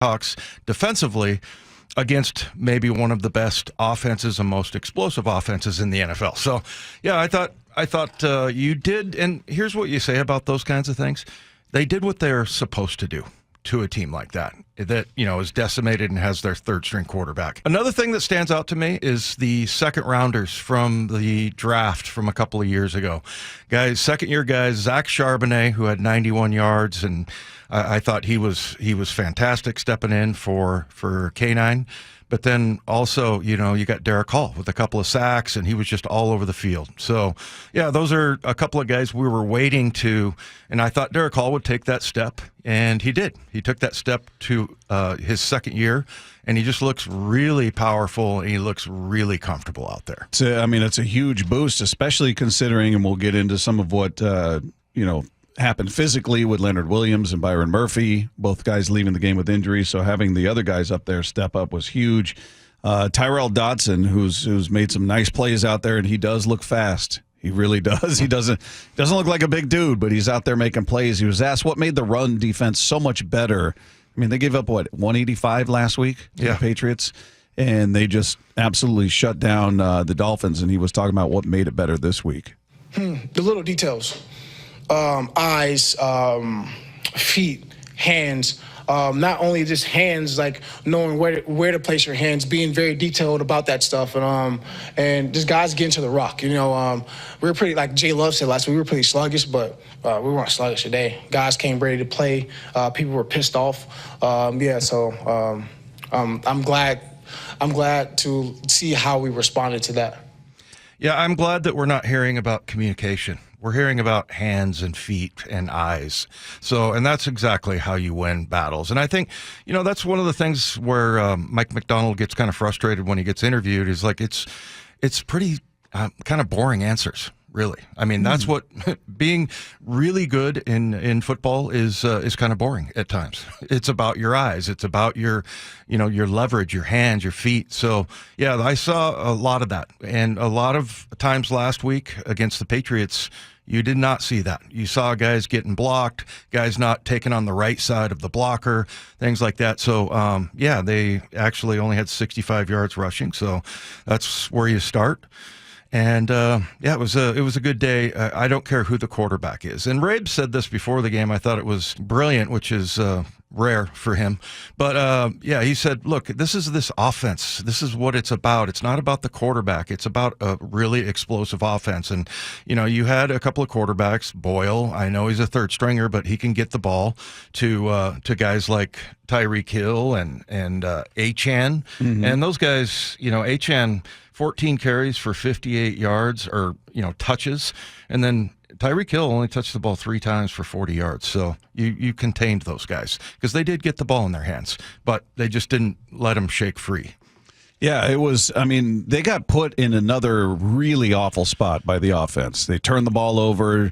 Hawks defensively against maybe one of the best offenses and most explosive offenses in the NFL. So, yeah, I thought you did, and here's what you say about those kinds of things. They did what they're supposed to do to a team like that is decimated and has their third-string quarterback. Another thing that stands out to me is the second-rounders from the draft from a couple of years ago. Second-year guys, Zach Charbonnet, who had 91 yards, and I thought he was fantastic stepping in for K9. But then also, you got Derek Hall with a couple of sacks, and he was just all over the field. So, yeah, those are a couple of guys we were waiting to, and I thought Derek Hall would take that step, and he did. He took that step to his second year, and he just looks really powerful, and he looks really comfortable out there. It's a huge boost, especially considering, and we'll get into some of what, happened physically with Leonard Williams and Byron Murphy, both guys leaving the game with injuries. So having the other guys up there step up was huge. Tyrell Dodson, who's made some nice plays out there, and he does look fast. He really does. He doesn't look like a big dude, but he's out there making plays. He was asked what made the run defense so much better. I mean, they gave up, 185 last week to the Patriots, and they just absolutely shut down the Dolphins, and he was talking about what made it better this week. The little details. Eyes, feet, hands. Not only just hands, like knowing where to place your hands, being very detailed about that stuff, and just guys getting to the rock. We were pretty, like Jay Love said last week, we were pretty sluggish, but we weren't sluggish today. Guys came ready to play. People were pissed off. So I'm glad to see how we responded to that. Yeah, I'm glad that we're not hearing about communication. We're hearing about hands and feet and eyes. And that's exactly how you win battles. And I think, that's one of the things where Mike Macdonald gets kind of frustrated when he gets interviewed is like, it's pretty kind of boring answers, really. I mean, that's what being really good in football is kind of boring at times. It's about your eyes. It's about your leverage, your hands, your feet. So, yeah, I saw a lot of that. And a lot of times last week against the Patriots, you did not see that. You saw guys getting blocked, guys not taking on the right side of the blocker, things like that. So, they actually only had 65 yards rushing. So that's where you start. And it was a good day. I don't care who the quarterback is. And Rabe said this before the game. I thought it was brilliant, which is rare for him. But he said, "Look, this is this offense. This is what it's about. It's not about the quarterback. It's about a really explosive offense." And you had a couple of quarterbacks. Boyle, I know he's a third stringer, but he can get the ball to guys like Tyreek Hill and Achane, and those guys. Achane. 14 carries for 58 yards or, touches. And then Tyreek Hill only touched the ball 3 times for 40 yards. So you contained those guys because they did get the ball in their hands, but they just didn't let them shake free. Yeah, it was, they got put in another really awful spot by the offense. They turned the ball over.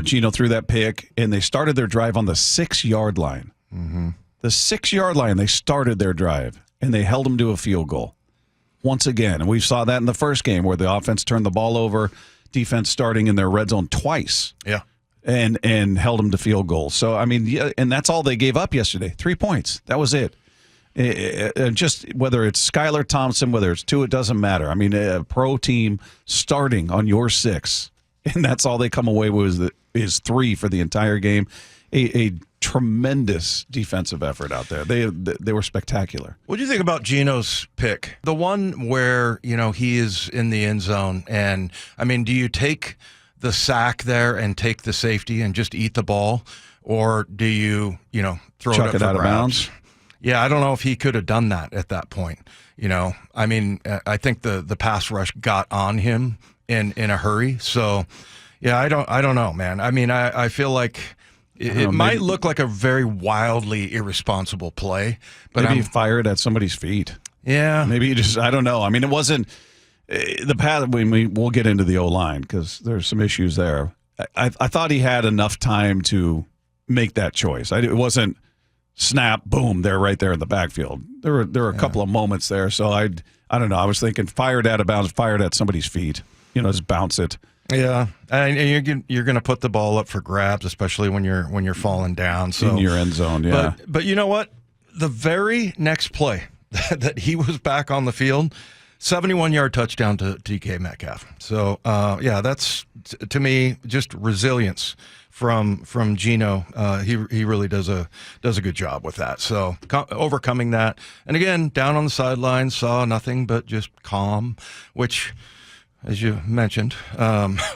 Geno threw that pick, and they started their drive on the 6-yard line. Mm-hmm. The 6-yard line, they started their drive, and they held them to a field goal. Once again, and we saw that in the first game where the offense turned the ball over, defense starting in their red zone twice, and held them to field goals. So, and that's all they gave up yesterday, 3 points. That was it. Just whether it's Skylar Thompson, whether it's 2, it doesn't matter. A pro team starting on your 6, and that's all they come away with is 3 for the entire game. A tremendous defensive effort out there. They were spectacular. What do you think about Geno's pick? The one where, he is in the end zone. And, do you take the sack there and take the safety and just eat the ball? Or do you, throw Chuck it up out of bounds? Yeah, I don't know if he could have done that at that point. I think the pass rush got on him in a hurry. So, yeah, I don't know, man. I feel like it might look like a very wildly irresponsible play, but maybe he fired at somebody's feet. Yeah, maybe you just, I don't know. It wasn't the path. We'll get into the O-line because there's some issues there. I thought he had enough time to make that choice. It wasn't snap, boom, they're right there in the backfield. There were a couple of moments there. So I don't know. I was thinking fired out of bounds, fired at somebody's feet. Just bounce it. Yeah, and you're going to put the ball up for grabs, especially when you're falling down. So in your end zone, yeah. But you know what? the very next play that he was back on the field, 71-yard touchdown to DK Metcalf. So, that's, to me, just resilience from Geno. He really does a good job with that. So, overcoming that. And again, down on the sidelines, saw nothing but just calm, which, as you mentioned,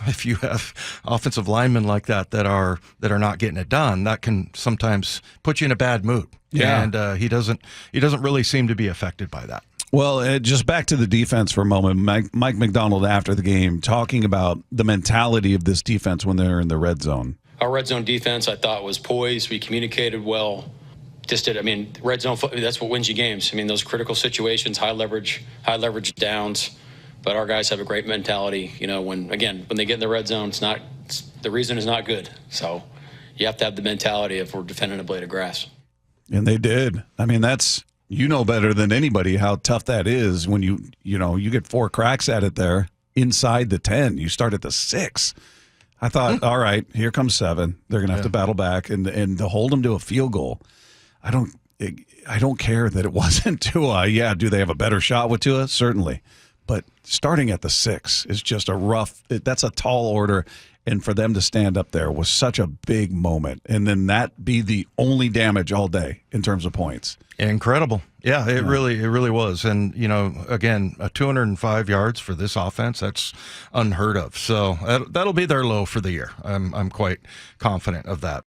if you have offensive linemen like that are not getting it done, that can sometimes put you in a bad mood. Yeah. And he doesn't really seem to be affected by that. Well, just back to the defense for a moment. Mike Macdonald after the game talking about the mentality of this defense when they're in the red zone. Our red zone defense, I thought, was poised. We communicated well. Red zone, that's what wins you games. Those critical situations, high leverage downs. But our guys have a great mentality. When they get in the red zone, the reason is not good. So you have to have the mentality if we're defending a blade of grass. And they did. That's, better than anybody how tough that is when you get 4 cracks at it there inside the 10. You start at the 6. I thought, all right, here comes 7. They're going to have to battle back and to hold them to a field goal. I don't care that it wasn't Tua. Yeah, do they have a better shot with Tua? Certainly. But starting at the 6 is just that's a tall order. And for them to stand up there was such a big moment. And then that be the only damage all day in terms of points. Incredible. Yeah, it really was. And, again, 205 yards for this offense, that's unheard of. So that'll be their low for the year. I'm quite confident of that.